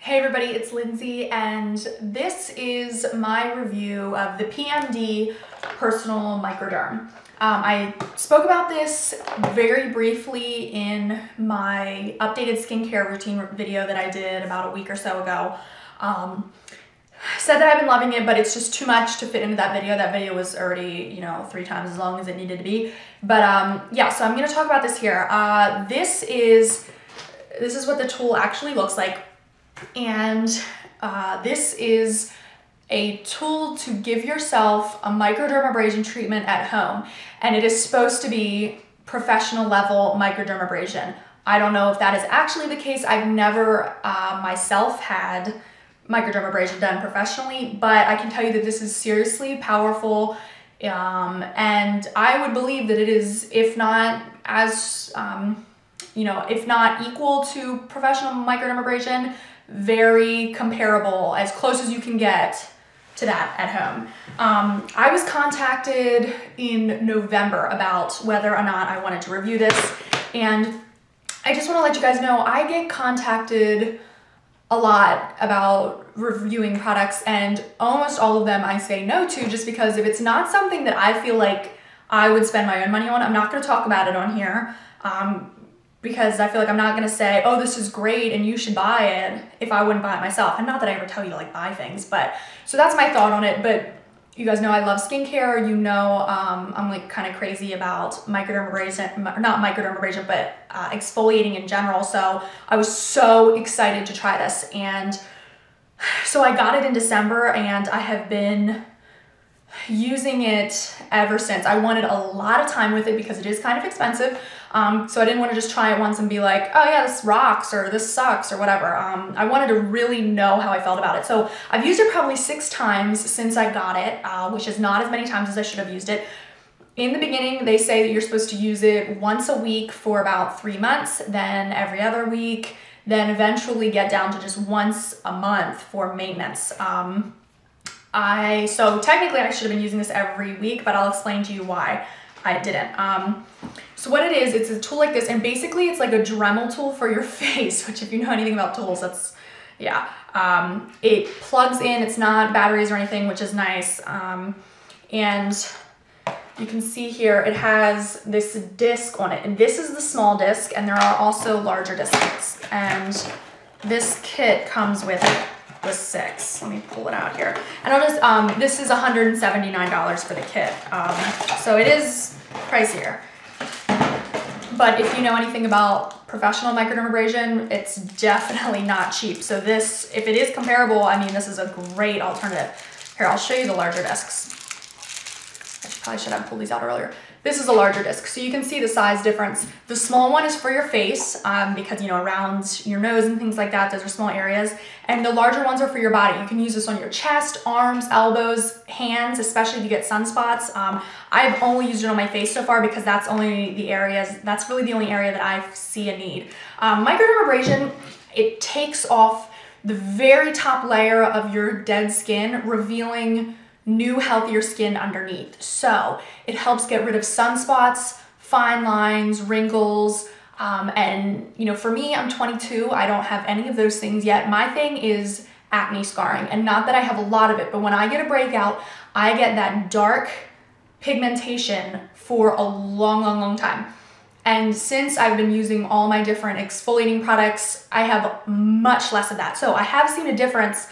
Hey everybody, it's Lindsay, and this is my review of the PMD Personal Microderm. I spoke about this very briefly in my updated skincare routine video that I did about a week or so ago. Said that I've been loving it, but it's just too much to fit into that video. That video was already, 3 times as long as it needed to be. But yeah, so I'm going to talk about this here. This is what the tool actually looks like. And this is a tool to give yourself a microdermabrasion treatment at home. And it is supposed to be professional level microdermabrasion. I don't know if that is actually the case. I've never myself had microdermabrasion done professionally, but I can tell you that this is seriously powerful. And I would believe that it is, if not as, if not equal to professional microdermabrasion, very comparable, as close as you can get to that at home. I was contacted in November about whether or not I wanted to review this, and I just want to let you guys know I get contacted a lot about reviewing products, and almost all of them I say no to, just because if it's not something that I feel like I would spend my own money on, I'm not going to talk about it on here. Because I feel like I'm not gonna say, oh, this is great and you should buy it if I wouldn't buy it myself. And not that I ever tell you to like buy things, but so that's my thought on it. But you guys know I love skincare. You know, I'm like kind of crazy about microdermabrasion, not microdermabrasion, but exfoliating in general. So I was so excited to try this. And so I got it in December and I have been using it ever since. I wanted a lot of time with it because it is kind of expensive. So I didn't want to just try it once and be like, oh yeah, this rocks or this sucks or whatever. I wanted to really know how I felt about it. So I've used it probably 6 times since I got it, which is not as many times as I should have used it. In the beginning, they say that you're supposed to use it once a week for about 3 months, then every other week, then eventually get down to just once a month for maintenance. So technically I should have been using this every week, but I'll explain to you why I didn't. So what it is, it's a tool like this, and basically it's like a Dremel tool for your face, which if you know anything about tools, that's, yeah. It plugs in, it's not batteries or anything, which is nice. And you can see here, it has this disc on it, and this is the small disc, and there are also larger discs. And this kit comes with the 6. Let me pull it out here. And I'll just, this is $179 for the kit. So it is pricier. But if you know anything about professional microdermabrasion, it's definitely not cheap. So this, if it is comparable, I mean, this is a great alternative. Here, I'll show you the larger discs. I probably should have pulled these out earlier. This is a larger disc, so you can see the size difference. The small one is for your face, because, around your nose and things like that, those are small areas. And the larger ones are for your body. You can use this on your chest, arms, elbows, hands, especially if you get sunspots. I've only used it on my face so far because that's really the only area that I see a need. Microdermabrasion, it takes off the very top layer of your dead skin, revealing new, healthier skin underneath. So it helps get rid of sunspots, fine lines, wrinkles, and for me, I'm 22. I don't have any of those things yet. My thing is acne scarring, and not that I have a lot of it, but when I get a breakout, I get that dark pigmentation for a long, long, long time. And since I've been using all my different exfoliating products, I have much less of that. So I have seen a difference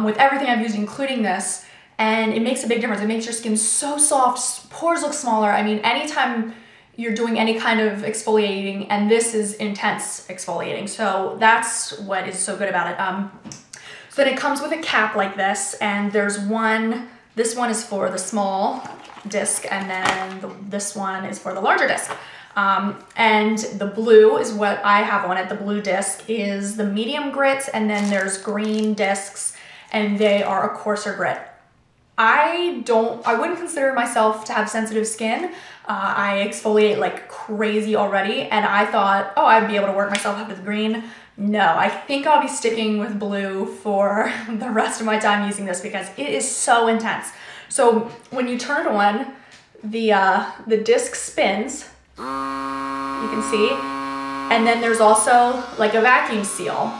with everything I've used, including this. And it makes a big difference. It makes your skin so soft, pores look smaller. I mean, anytime you're doing any kind of exfoliating, and this is intense exfoliating. So that's what is so good about it. So then it comes with a cap like this, and there's this one is for the small disc, and then this one is for the larger disc. And the blue is what I have on it. The blue disc is the medium grit, and then there's green discs, and they are a coarser grit. I wouldn't consider myself to have sensitive skin. I exfoliate like crazy already, and I thought, oh, I'd be able to work myself up to the green. No, I think I'll be sticking with blue for the rest of my time using this because it is so intense. So when you turn it on, the disc spins, you can see, and then there's also like a vacuum seal.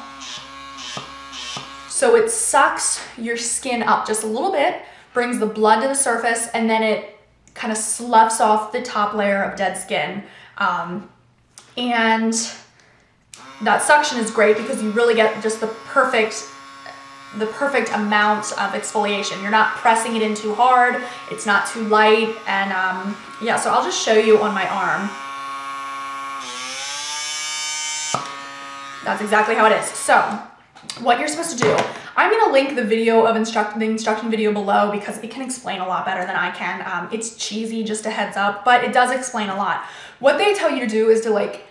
So it sucks your skin up just a little bit, brings the blood to the surface, and then it kind of sloughs off the top layer of dead skin. And that suction is great because you really get just the perfect amount of exfoliation. You're not pressing it in too hard, it's not too light, and yeah, so I'll just show you on my arm. That's exactly how it is. So what you're supposed to do, I'm gonna link the video of the instruction video below because it can explain a lot better than I can. It's cheesy, just a heads up, but it does explain a lot. What they tell you to do is to like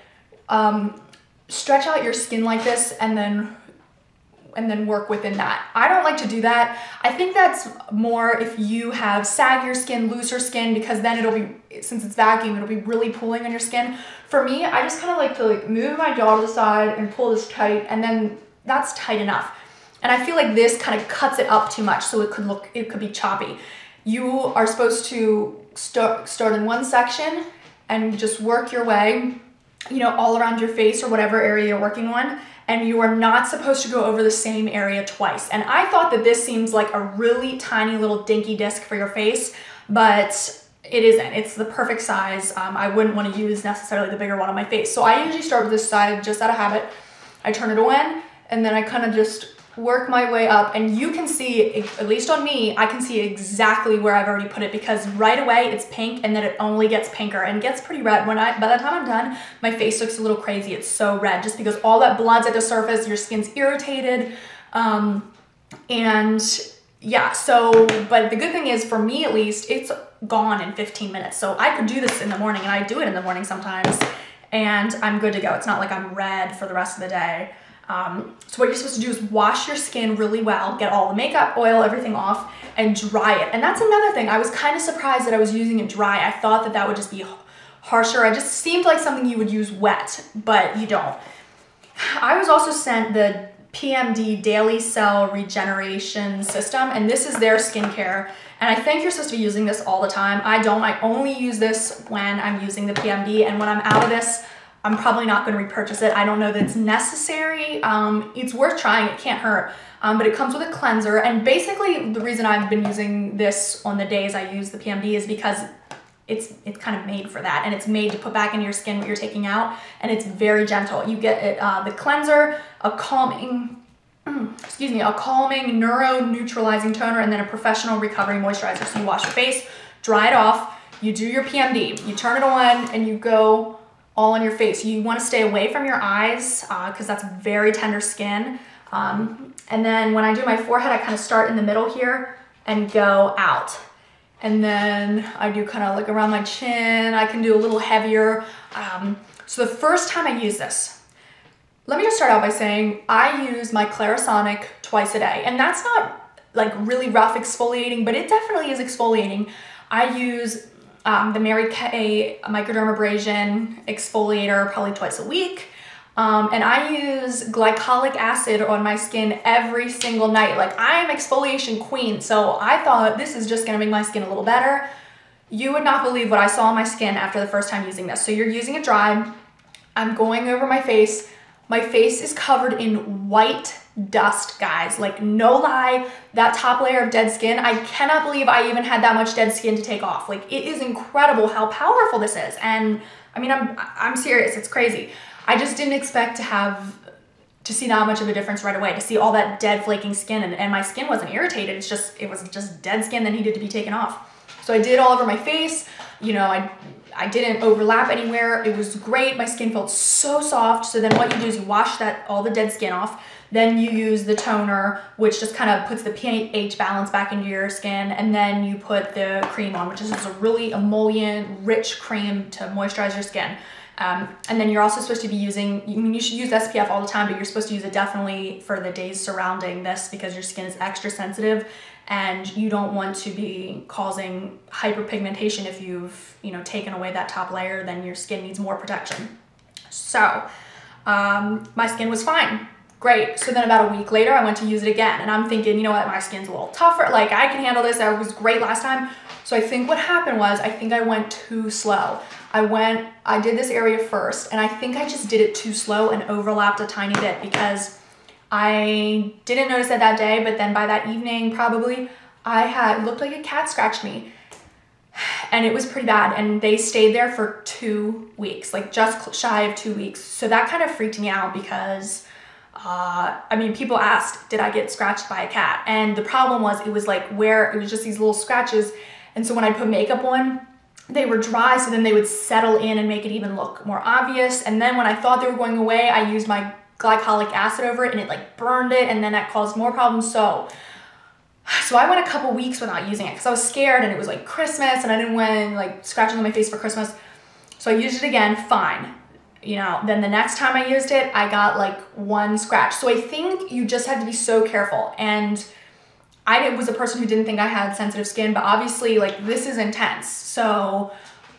stretch out your skin like this and then work within that. I don't like to do that. I think that's more if you have saggier skin, looser skin, because then it'll be, since it's vacuum, it'll be really pulling on your skin. For me, I just kind of like to like move my jaw to the side and pull this tight, and then that's tight enough. And I feel like this kind of cuts it up too much, so it could be choppy. You are supposed to start in one section and just work your way, you know, all around your face or whatever area you're working on. And you are not supposed to go over the same area twice. And I thought that this seems like a really tiny little dinky disc for your face, but it isn't. It's the perfect size. I wouldn't want to use necessarily the bigger one on my face. So I usually start with this side just out of habit. I turn it on, and then I kind of just work my way up, and you can see, at least on me, I can see exactly where I've already put it, because right away it's pink and then it only gets pinker and gets pretty red. By the time I'm done, my face looks a little crazy. It's so red just because all that blood's at the surface, your skin's irritated, and yeah, so, but the good thing is, for me at least, it's gone in 15 minutes. So I could do this in the morning, and I do it in the morning sometimes, and I'm good to go. It's not like I'm red for the rest of the day. So what you're supposed to do is wash your skin really well, get all the makeup, oil, everything off, and dry it. And that's another thing. I was kind of surprised that I was using it dry. I thought that that would just be harsher. It just seemed like something you would use wet, but you don't. I was also sent the PMD Daily Cell Regeneration System, and this is their skincare. And I think you're supposed to be using this all the time. I don't. I only use this when I'm using the PMD, and when I'm out of this, I'm probably not going to repurchase it. I don't know that it's necessary. It's worth trying. It can't hurt. But it comes with a cleanser. And basically, the reason I've been using this on the days I use the PMD is because it's kind of made for that. And it's made to put back into your skin what you're taking out. And it's very gentle. You get it, the cleanser, a calming, neuro-neutralizing toner, and then a professional recovery moisturizer. So you wash your face, dry it off, you do your PMD, you turn it on, and you go all on your face. You want to stay away from your eyes because that's very tender skin. And then when I do my forehead, I kind of start in the middle here and go out. And then I do kind of like around my chin. I can do a little heavier. So the first time I use this, let me just start out by saying I use my Clarisonic twice a day. And that's not like really rough exfoliating, but it definitely is exfoliating. I use the Mary Kay microdermabrasion exfoliator probably twice a week. And I use glycolic acid on my skin every single night. Like, I am exfoliation queen, so I thought this is just gonna make my skin a little better. You would not believe what I saw on my skin after the first time using this. So you're using it dry. I'm going over my face. My face is covered in white dust, guys. Like, no lie, that top layer of dead skin, I cannot believe I even had that much dead skin to take off. Like, it is incredible how powerful this is. And I mean, I'm serious, it's crazy. I just didn't expect to see that much of a difference right away, to see all that dead flaking skin, and my skin wasn't irritated. It was just dead skin that needed to be taken off. So I did all over my face. You know, I didn't overlap anywhere. It was great. My skin felt so soft. So then what you do is you wash all the dead skin off. Then you use the toner, which just kind of puts the pH balance back into your skin. And then you put the cream on, which is just a really emollient, rich cream to moisturize your skin. And then you're also supposed to be using, I mean, you should use SPF all the time, but you're supposed to use it definitely for the days surrounding this because your skin is extra sensitive and you don't want to be causing hyperpigmentation. If you've, you know, taken away that top layer, then your skin needs more protection. So my skin was fine. Great. So then about a week later, I went to use it again, and I'm thinking, you know what, my skin's a little tougher. Like, I can handle this. I was great last time. So I think what happened was, I think I went too slow. I did this area first, and I think I just did it too slow and overlapped a tiny bit because I didn't notice it that day, but then by that evening, probably, it looked like a cat scratched me. And it was pretty bad. And they stayed there for 2 weeks, like just shy of 2 weeks. So that kind of freaked me out because, I mean, people asked, did I get scratched by a cat? And the problem was, it was like it was just these little scratches. And so when I put makeup on, they were dry, so then they would settle in and make it even look more obvious. And then when I thought they were going away, I used my glycolic acid over it and it like burned it, and then that caused more problems. So I went a couple weeks without using it because I was scared, and it was like Christmas and I didn't want like scratching on my face for Christmas. So I used it again, fine. You know, then the next time I used it, I got like 1 scratch. So I think you just have to be so careful. And I was a person who didn't think I had sensitive skin, but obviously like this is intense. So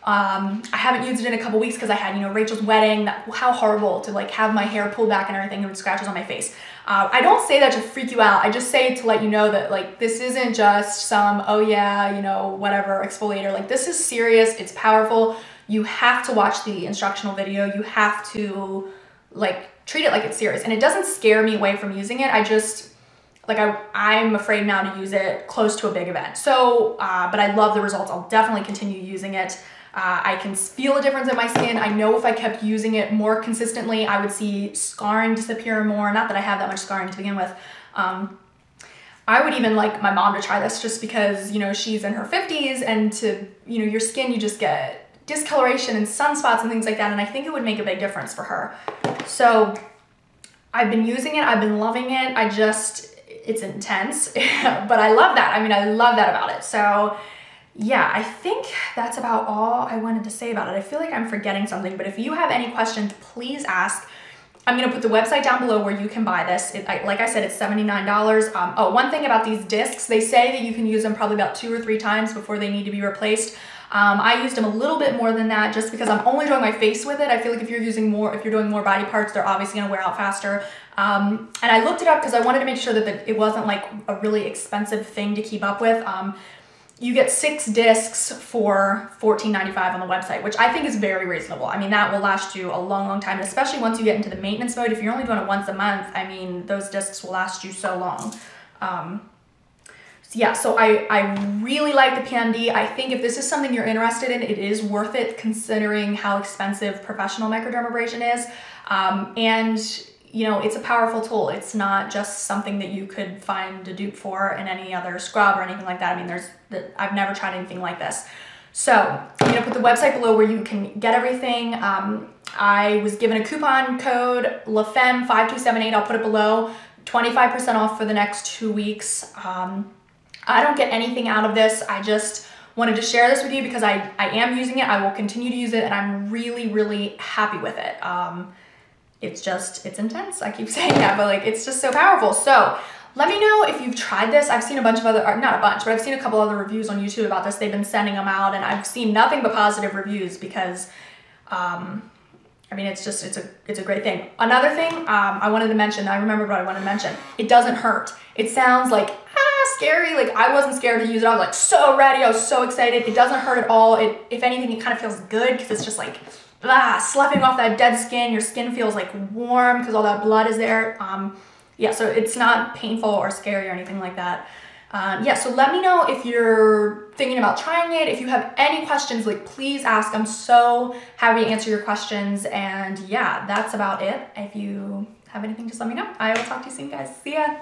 I haven't used it in a couple weeks because I had, you know, Rachel's wedding. How horrible to like have my hair pulled back and everything and scratches on my face. I don't say that to freak you out. I just say to let you know that like this isn't just some, oh yeah, you know, whatever exfoliator. Like this is serious. It's powerful. You have to watch the instructional video. You have to like treat it like it's serious. And it doesn't scare me away from using it. I just, like I'm afraid now to use it close to a big event. So, but I love the results. I'll definitely continue using it. I can feel a difference in my skin. I know if I kept using it more consistently, I would see scarring disappear more. Not that I have that much scarring to begin with. I would even like my mom to try this just because, you know, she's in her 50s, and to, you know, your skin, you just get discoloration and sunspots and things like that. And I think it would make a big difference for her. So I've been using it. I've been loving it. It's intense, but I love that. I mean, I love that about it. So yeah, I think that's about all I wanted to say about it. I feel like I'm forgetting something, but if you have any questions, please ask. I'm gonna put the website down below where you can buy this. Like I said, it's $79. Oh, one thing about these discs, they say that you can use them probably about 2 or 3 times before they need to be replaced. I used them a little bit more than that just because I'm only doing my face with it. I feel like if you're doing more body parts, they're obviously gonna wear out faster. And I looked it up because I wanted to make sure that it wasn't like a really expensive thing to keep up with. You get 6 discs for $14.95 on the website, which I think is very reasonable. I mean, that will last you a long, long time, especially once you get into the maintenance mode. If you're only doing it once a month, I mean, those discs will last you so long. So yeah, so I really like the PMD. I think if this is something you're interested in, it is worth it considering how expensive professional microdermabrasion is. And you know, it's a powerful tool. It's not just something that you could find a dupe for in any other scrub or anything like that. I mean, I've never tried anything like this. So I'm gonna put the website below where you can get everything. I was given a coupon code LaFemme5278. I'll put it below. 25% off for the next 2 weeks. I don't get anything out of this. I just wanted to share this with you because I am using it. I will continue to use it, and I'm really, really happy with it. It's intense. I keep saying that, but like, it's just so powerful. So let me know if you've tried this. I've seen a bunch of other, not a bunch, but I've seen a couple other reviews on YouTube about this. They've been sending them out, and I've seen nothing but positive reviews because, I mean, it's a great thing. Another thing I wanted to mention, I remember what I wanted to mention. It doesn't hurt. It sounds like, scary. Like, I wasn't scared to use it. I was like so ready. I was so excited. It doesn't hurt at all. If anything, it kind of feels good because it's just like, sloughing off that dead skin. Your skin feels like warm because all that blood is there. Yeah, so it's not painful or scary or anything like that. Yeah, so let me know if you're thinking about trying it. If you have any questions, like, please ask. I'm so happy to answer your questions. And yeah, that's about it. If you have anything, just let me know. I will talk to you soon, guys. See ya.